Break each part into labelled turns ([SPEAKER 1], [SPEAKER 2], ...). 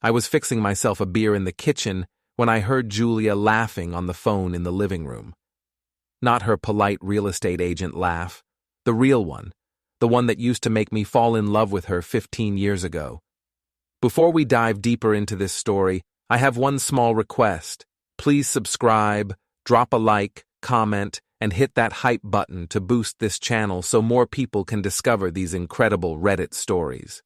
[SPEAKER 1] I was fixing myself a beer in the kitchen when I heard Julia laughing on the phone in the living room. Not her polite real estate agent laugh, the real one, the one that used to make me fall in love with her 15 years ago. Before we dive deeper into this story, I have one small request. Please subscribe, drop a like, comment, and hit that hype button to boost this channel so more people can discover these incredible Reddit stories.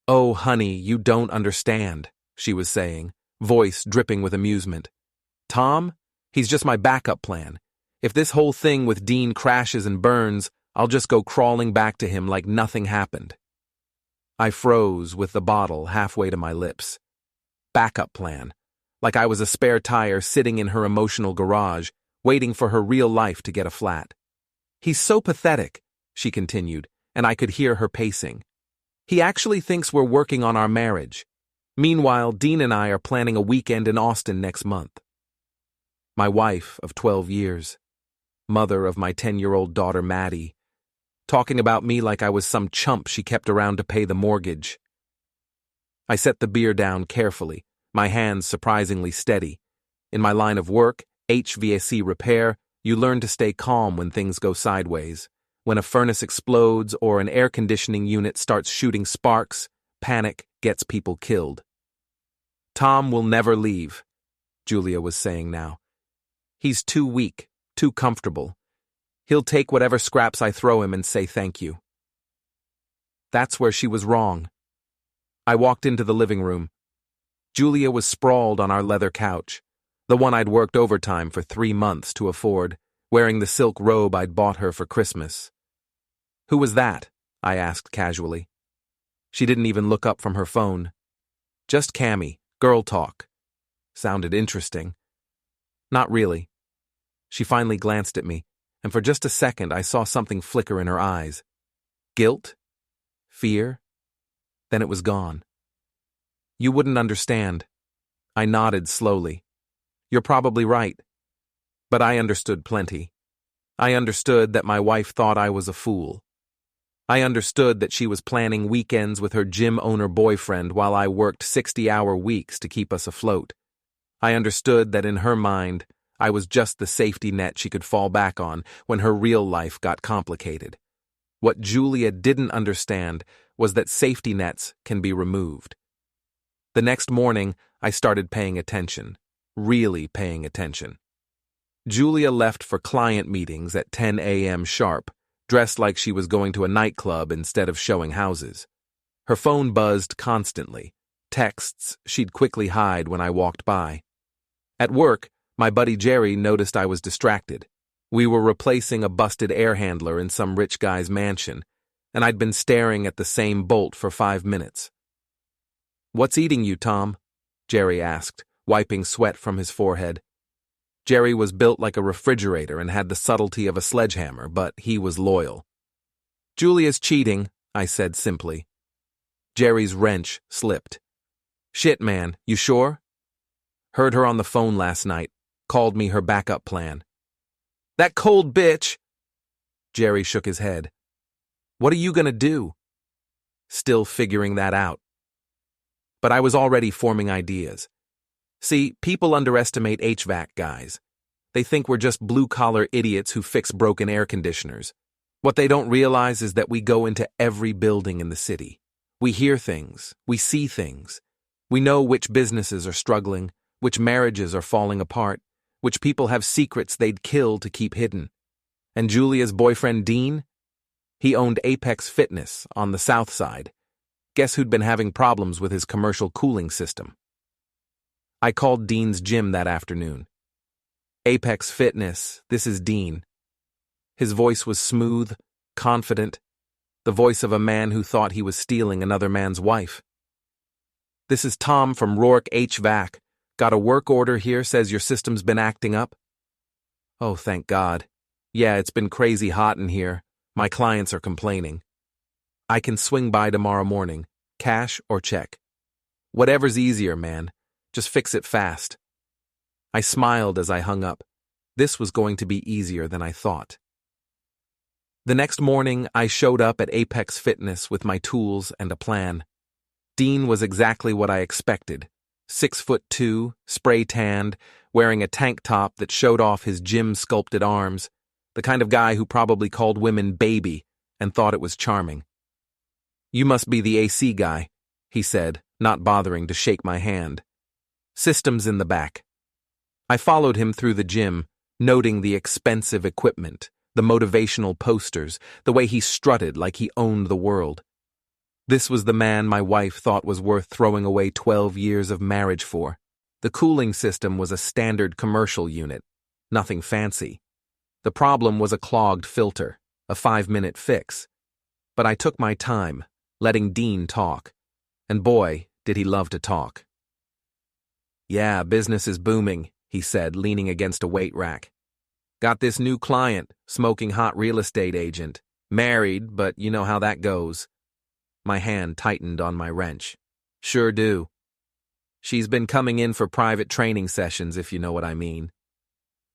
[SPEAKER 1] "Oh, honey, you don't understand," she was saying, voice dripping with amusement. "Tom? He's just my backup plan. If this whole thing with Dean crashes and burns, I'll just go crawling back to him like nothing happened." I froze with the bottle halfway to my lips. Backup plan. Like I was a spare tire sitting in her emotional garage, waiting for her real life to get a flat. "He's so pathetic," she continued, and I could hear her pacing. "He actually thinks we're working on our marriage. Meanwhile, Dean and I are planning a weekend in Austin next month." My wife of 12 years, mother of my 10-year-old daughter Maddie, talking about me like I was some chump she kept around to pay the mortgage. I set the beer down carefully, my hands surprisingly steady. In my line of work, HVAC repair, you learn to stay calm when things go sideways. When a furnace explodes or an air conditioning unit starts shooting sparks, panic gets people killed. "Tom will never leave," Julia was saying now. "He's too weak, too comfortable. He'll take whatever scraps I throw him and say thank you." That's where she was wrong. I walked into the living room. Julia was sprawled on our leather couch, the one I'd worked overtime for 3 months to afford, wearing the silk robe I'd bought her for Christmas. "Who was that?" I asked casually. She didn't even look up from her phone. "Just Cammy, girl talk." Sounded interesting. Not really. She finally glanced at me, and for just a second I saw something flicker in her eyes. Guilt? Fear? Then it was gone. "You wouldn't understand." I nodded slowly. "You're probably right." But I understood plenty. I understood that my wife thought I was a fool. I understood that she was planning weekends with her gym owner boyfriend while I worked 60-hour weeks to keep us afloat. I understood that in her mind, I was just the safety net she could fall back on when her real life got complicated. What Julia didn't understand was that safety nets can be removed. The next morning, I started paying attention, really paying attention. Julia left for client meetings at 10 a.m. sharp, dressed like she was going to a nightclub instead of showing houses. Her phone buzzed constantly, texts she'd quickly hide when I walked by. At work, my buddy Jerry noticed I was distracted. We were replacing a busted air handler in some rich guy's mansion, and I'd been staring at the same bolt for 5 minutes. "What's eating you, Tom?" Jerry asked, wiping sweat from his forehead. Jerry was built like a refrigerator and had the subtlety of a sledgehammer, but he was loyal. "Julia's cheating," I said simply. Jerry's wrench slipped. "Shit, man, you sure?" "Heard her on the phone last night. Called me her backup plan." "That cold bitch!" Jerry shook his head. "What are you gonna do?" Still figuring that out. But I was already forming ideas. See, people underestimate HVAC guys. They think we're just blue-collar idiots who fix broken air conditioners. What they don't realize is that we go into every building in the city. We hear things. We see things. We know which businesses are struggling, which marriages are falling apart, which people have secrets they'd kill to keep hidden. And Julia's boyfriend Dean? He owned Apex Fitness on the south side. Guess who'd been having problems with his commercial cooling system? I called Dean's gym that afternoon. "Apex Fitness, this is Dean." His voice was smooth, confident, the voice of a man who thought he was stealing another man's wife. "This is Tom from Rourke HVAC. Got a work order here, says your system's been acting up?" "Oh, thank God. Yeah, it's been crazy hot in here. My clients are complaining." "I can swing by tomorrow morning, cash or check." "Whatever's easier, man. Just fix it fast." I smiled as I hung up. This was going to be easier than I thought. The next morning, I showed up at Apex Fitness with my tools and a plan. Dean was exactly what I expected. 6'2", spray-tanned, wearing a tank top that showed off his gym-sculpted arms, the kind of guy who probably called women baby and thought it was charming. "You must be the AC guy," he said, not bothering to shake my hand. "Systems in the back." I followed him through the gym, noting the expensive equipment, the motivational posters, the way he strutted like he owned the world. This was the man my wife thought was worth throwing away 12 years of marriage for. The cooling system was a standard commercial unit, nothing fancy. The problem was a clogged filter, a 5-minute fix. But I took my time, letting Dean talk. And boy, did he love to talk. "Yeah, business is booming," he said, leaning against a weight rack. "Got this new client, smoking hot real estate agent. Married, but you know how that goes." My hand tightened on my wrench. "Sure do. She's been coming in for private training sessions, if you know what I mean."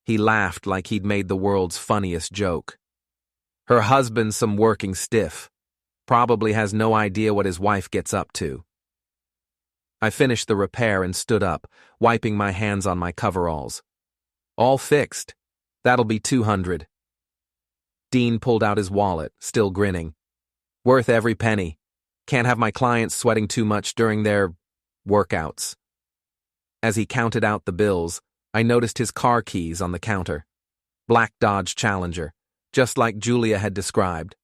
[SPEAKER 1] He laughed like he'd made the world's funniest joke. "Her husband's some working stiff. Probably has no idea what his wife gets up to." I finished the repair and stood up, wiping my hands on my coveralls. "All fixed. That'll be $200. Dean pulled out his wallet, still grinning. "Worth every penny. Can't have my clients sweating too much during their workouts." As he counted out the bills, I noticed his car keys on the counter. Black Dodge Challenger, just like Julia had described.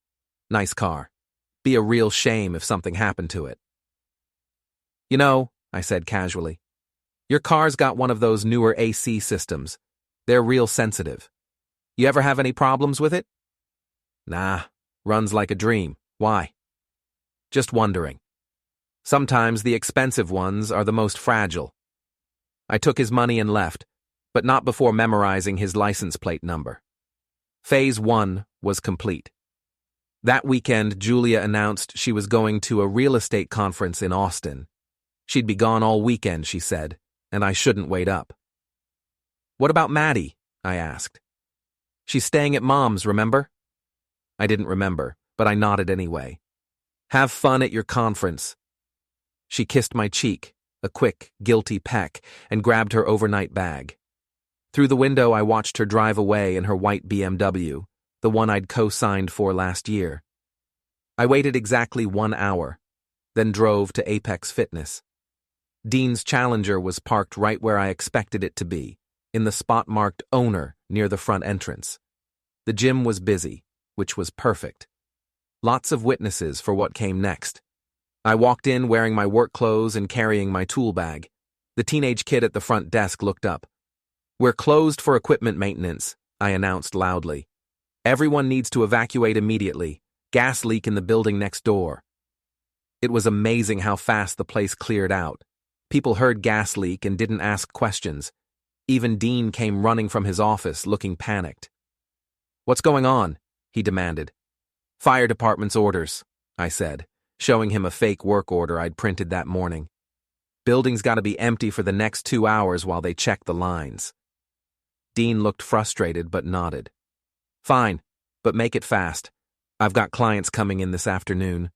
[SPEAKER 1] Nice car. Be a real shame if something happened to it. "You know," I said casually, "your car's got one of those newer AC systems. They're real sensitive. You ever have any problems with it?" "Nah, runs like a dream. Why?" "Just wondering. Sometimes the expensive ones are the most fragile." I took his money and left, but not before memorizing his license plate number. Phase 1 was complete. That weekend, Julia announced she was going to a real estate conference in Austin. She'd be gone all weekend, she said, and I shouldn't wait up. "What about Maddie?" I asked. "She's staying at Mom's, remember?" I didn't remember, but I nodded anyway. "Have fun at your conference." She kissed my cheek, a quick, guilty peck, and grabbed her overnight bag. Through the window, I watched her drive away in her white BMW, the one I'd co-signed for last year. I waited exactly 1 hour, then drove to Apex Fitness. Dean's Challenger was parked right where I expected it to be, in the spot marked Owner near the front entrance. The gym was busy, which was perfect. Lots of witnesses for what came next. I walked in wearing my work clothes and carrying my tool bag. The teenage kid at the front desk looked up. "We're closed for equipment maintenance," I announced loudly. "Everyone needs to evacuate immediately. Gas leak in the building next door." It was amazing how fast the place cleared out. People heard gas leak and didn't ask questions. Even Dean came running from his office, looking panicked. "What's going on?" he demanded. "Fire department's orders," I said, showing him a fake work order I'd printed that morning. "Building's got to be empty for the next 2 hours while they check the lines." Dean looked frustrated but nodded. "Fine, but make it fast. I've got clients coming in this afternoon."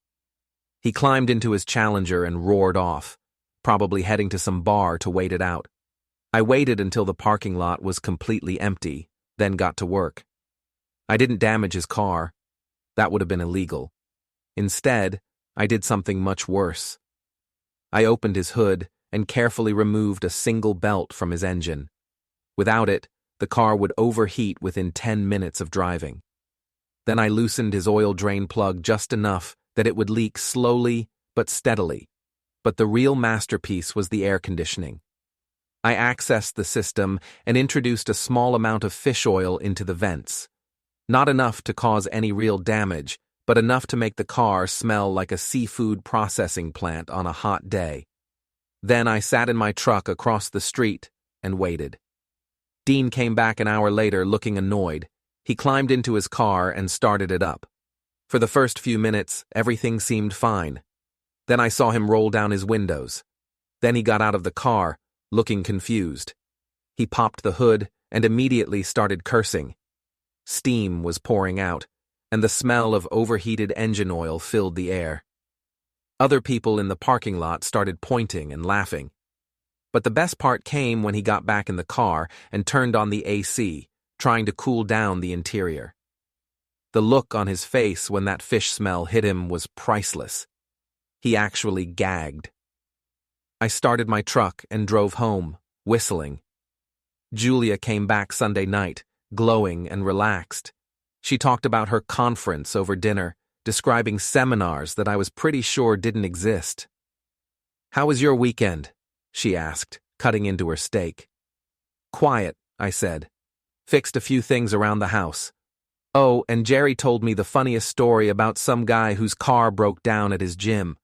[SPEAKER 1] He climbed into his Challenger and roared off, probably heading to some bar to wait it out. I waited until the parking lot was completely empty, then got to work. I didn't damage his car. That would have been illegal. Instead, I did something much worse. I opened his hood and carefully removed a single belt from his engine. Without it, the car would overheat within 10 minutes of driving. Then I loosened his oil drain plug just enough that it would leak slowly but steadily. But the real masterpiece was the air conditioning. I accessed the system and introduced a small amount of fish oil into the vents. Not enough to cause any real damage, but enough to make the car smell like a seafood processing plant on a hot day. Then I sat in my truck across the street and waited. Dean came back an hour later looking annoyed. He climbed into his car and started it up. For the first few minutes, everything seemed fine. Then I saw him roll down his windows. Then he got out of the car, looking confused. He popped the hood and immediately started cursing. Steam was pouring out, and the smell of overheated engine oil filled the air. Other people in the parking lot started pointing and laughing. But the best part came when he got back in the car and turned on the AC, trying to cool down the interior. The look on his face when that fish smell hit him was priceless. He actually gagged. I started my truck and drove home, whistling. Julia came back Sunday night, glowing and relaxed. She talked about her conference over dinner, describing seminars that I was pretty sure didn't exist. "How was your weekend?" she asked, cutting into her steak. "Quiet," I said. "Fixed a few things around the house. Oh, and Jerry told me the funniest story about some guy whose car broke down at his gym.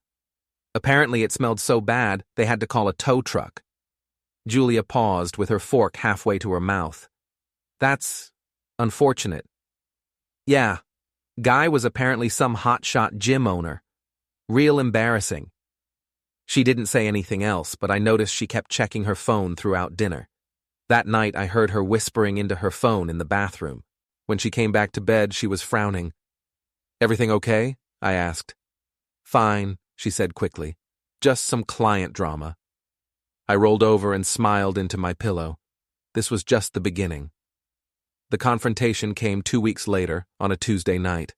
[SPEAKER 1] Apparently it smelled so bad they had to call a tow truck." Julia paused with her fork halfway to her mouth. "That's unfortunate." "Yeah, guy was apparently some hotshot gym owner. Real embarrassing." She didn't say anything else, but I noticed she kept checking her phone throughout dinner. That night I heard her whispering into her phone in the bathroom. When she came back to bed, she was frowning. "Everything okay?" I asked. "Fine," she said quickly. "Just some client drama." I rolled over and smiled into my pillow. This was just the beginning. The confrontation came 2 weeks later, on a Tuesday night.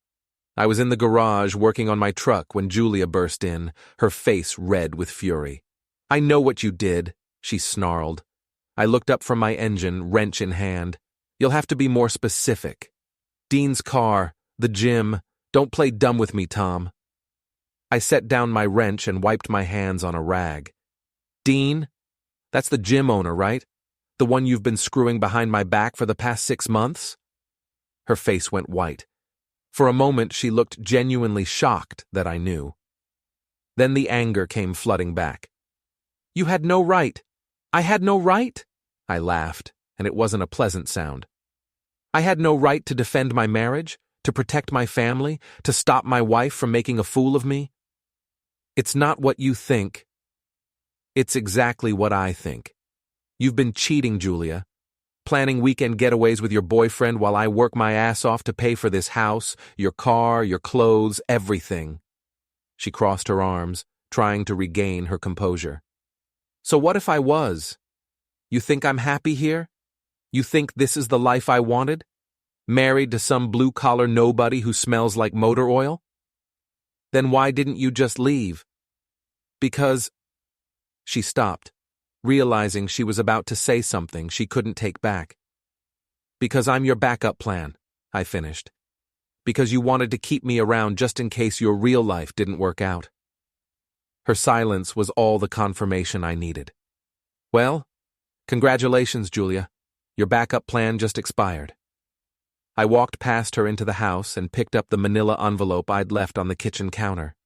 [SPEAKER 1] I was in the garage working on my truck when Julia burst in, her face red with fury. "I know what you did," she snarled. I looked up from my engine, wrench in hand. "You'll have to be more specific. Dean's car, the gym. Don't play dumb with me, Tom." I set down my wrench and wiped my hands on a rag. "Dean? That's the gym owner, right? The one you've been screwing behind my back for the past 6 months?" Her face went white. For a moment, she looked genuinely shocked that I knew. Then the anger came flooding back. "You had no right. I had no right?" I laughed, and it wasn't a pleasant sound. "I had no right to defend my marriage, to protect my family, to stop my wife from making a fool of me?" "It's not what you think. It's exactly what I think. You've been cheating, Julia. Planning weekend getaways with your boyfriend while I work my ass off to pay for this house, your car, your clothes, everything." She crossed her arms, trying to regain her composure. "So what if I was? You think I'm happy here? You think this is the life I wanted? Married to some blue-collar nobody who smells like motor oil? Then why didn't you just leave?" "Because—" She stopped, realizing she was about to say something she couldn't take back. "Because I'm your backup plan," I finished. "Because you wanted to keep me around just in case your real life didn't work out." Her silence was all the confirmation I needed. "Well, congratulations, Julia. Your backup plan just expired." I walked past her into the house and picked up the manila envelope I'd left on the kitchen counter.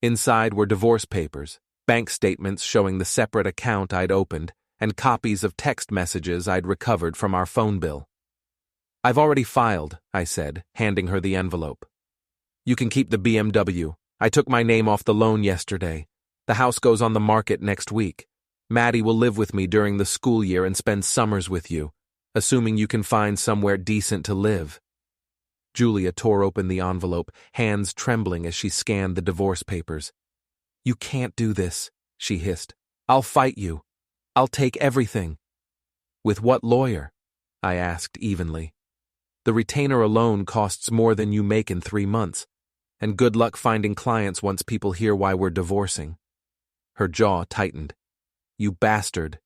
[SPEAKER 1] Inside were divorce papers, bank statements showing the separate account I'd opened, and copies of text messages I'd recovered from our phone bill. "I've already filed," I said, handing her the envelope. "You can keep the BMW. I took my name off the loan yesterday. The house goes on the market next week. Maddie will live with me during the school year and spend summers with you, assuming you can find somewhere decent to live." Julia tore open the envelope, hands trembling as she scanned the divorce papers. "You can't do this," she hissed. "I'll fight you. I'll take everything." "With what lawyer?" I asked evenly. "The retainer alone costs more than you make in 3 months, and good luck finding clients once people hear why we're divorcing." Her jaw tightened. "You bastard."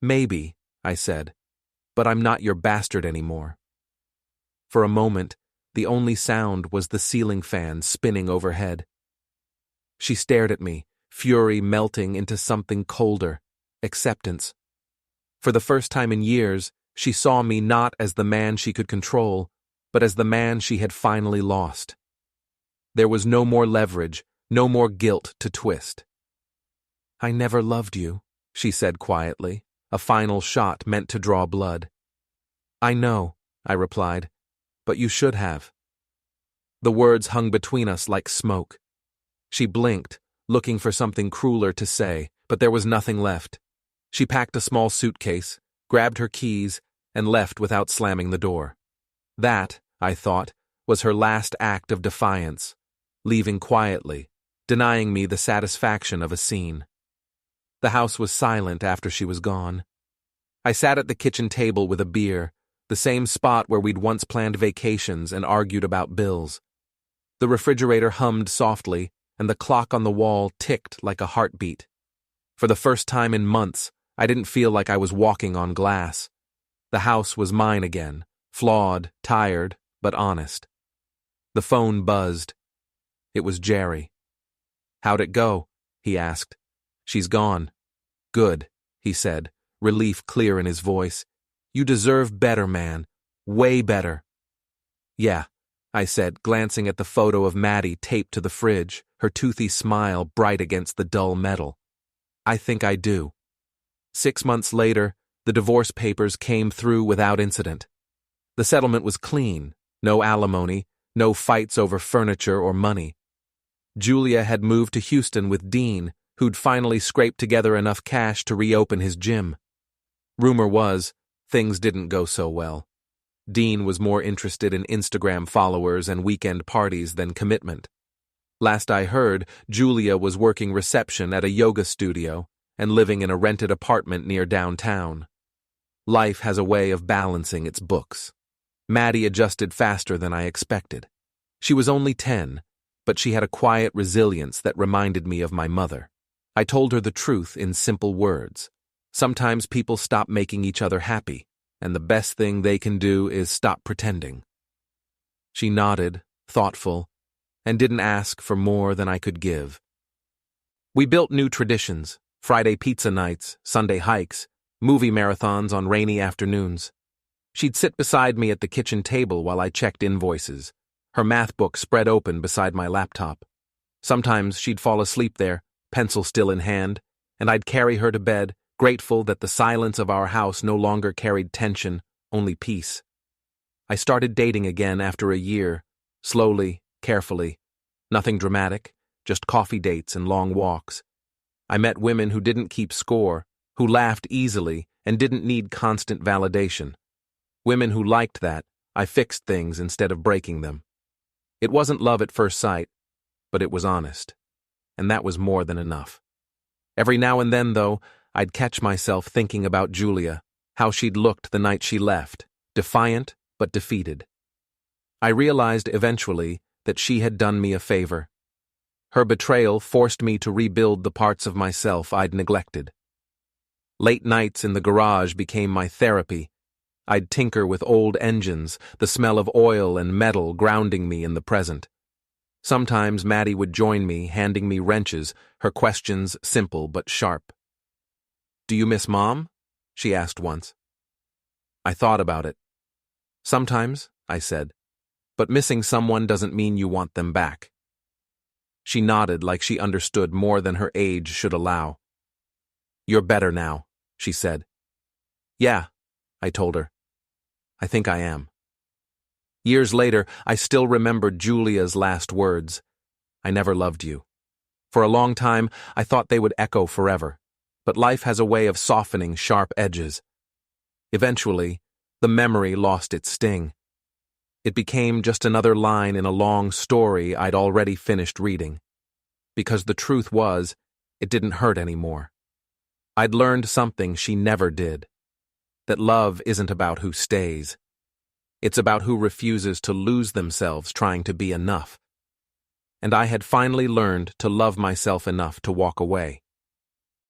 [SPEAKER 1] "Maybe," I said, "but I'm not your bastard anymore." For a moment, the only sound was the ceiling fan spinning overhead. She stared at me, fury melting into something colder, acceptance. For the first time in years, she saw me not as the man she could control, but as the man she had finally lost. There was no more leverage, no more guilt to twist. "I never loved you," she said quietly, a final shot meant to draw blood. "I know," I replied, "but you should have." The words hung between us like smoke. She blinked, looking for something crueler to say, but there was nothing left. She packed a small suitcase, grabbed her keys, and left without slamming the door. That, I thought, was her last act of defiance, leaving quietly, denying me the satisfaction of a scene. The house was silent after she was gone. I sat at the kitchen table with a beer, the same spot where we'd once planned vacations and argued about bills. The refrigerator hummed softly, and the clock on the wall ticked like a heartbeat. For the first time in months, I didn't feel like I was walking on glass. The house was mine again, flawed, tired, but honest. The phone buzzed. It was Jerry. "How'd it go?" he asked. "She's gone." "Good," he said, relief clear in his voice. "You deserve better, man. Way better." "Yeah," I said, glancing at the photo of Maddie taped to the fridge, her toothy smile bright against the dull metal. "I think I do." 6 months later, the divorce papers came through without incident. The settlement was clean, no alimony, no fights over furniture or money. Julia had moved to Houston with Dean, who'd finally scraped together enough cash to reopen his gym. Rumor was, things didn't go so well. Dean was more interested in Instagram followers and weekend parties than commitment. Last I heard, Julia was working reception at a yoga studio and living in a rented apartment near downtown. Life has a way of balancing its books. Maddie adjusted faster than I expected. She was only 10, but she had a quiet resilience that reminded me of my mother. I told her the truth in simple words. Sometimes people stop making each other happy, and the best thing they can do is stop pretending. She nodded, thoughtful, and didn't ask for more than I could give. We built new traditions: Friday pizza nights, Sunday hikes, movie marathons on rainy afternoons. She'd sit beside me at the kitchen table while I checked invoices, her math book spread open beside my laptop. Sometimes she'd fall asleep there, pencil still in hand, and I'd carry her to bed, grateful that the silence of our house no longer carried tension, only peace. I started dating again after a year, slowly, carefully. Nothing dramatic, just coffee dates and long walks. I met women who didn't keep score, who laughed easily and didn't need constant validation. Women who liked that I fixed things instead of breaking them. It wasn't love at first sight, but it was honest. And that was more than enough. Every now and then, though, I'd catch myself thinking about Julia, how she'd looked the night she left, defiant but defeated. I realized eventually that she had done me a favor. Her betrayal forced me to rebuild the parts of myself I'd neglected. Late nights in the garage became my therapy. I'd tinker with old engines, the smell of oil and metal grounding me in the present. Sometimes Maddie would join me, handing me wrenches, her questions simple but sharp. "Do you miss Mom?" she asked once. I thought about it. "Sometimes," I said, "but missing someone doesn't mean you want them back." She nodded like she understood more than her age should allow. "You're better now," she said. "Yeah," I told her. "I think I am." Years later, I still remembered Julia's last words. "I never loved you." For a long time, I thought they would echo forever, but life has a way of softening sharp edges. Eventually, the memory lost its sting. It became just another line in a long story I'd already finished reading. Because the truth was, it didn't hurt anymore. I'd learned something she never did. That love isn't about who stays. It's about who refuses to lose themselves trying to be enough. And I had finally learned to love myself enough to walk away.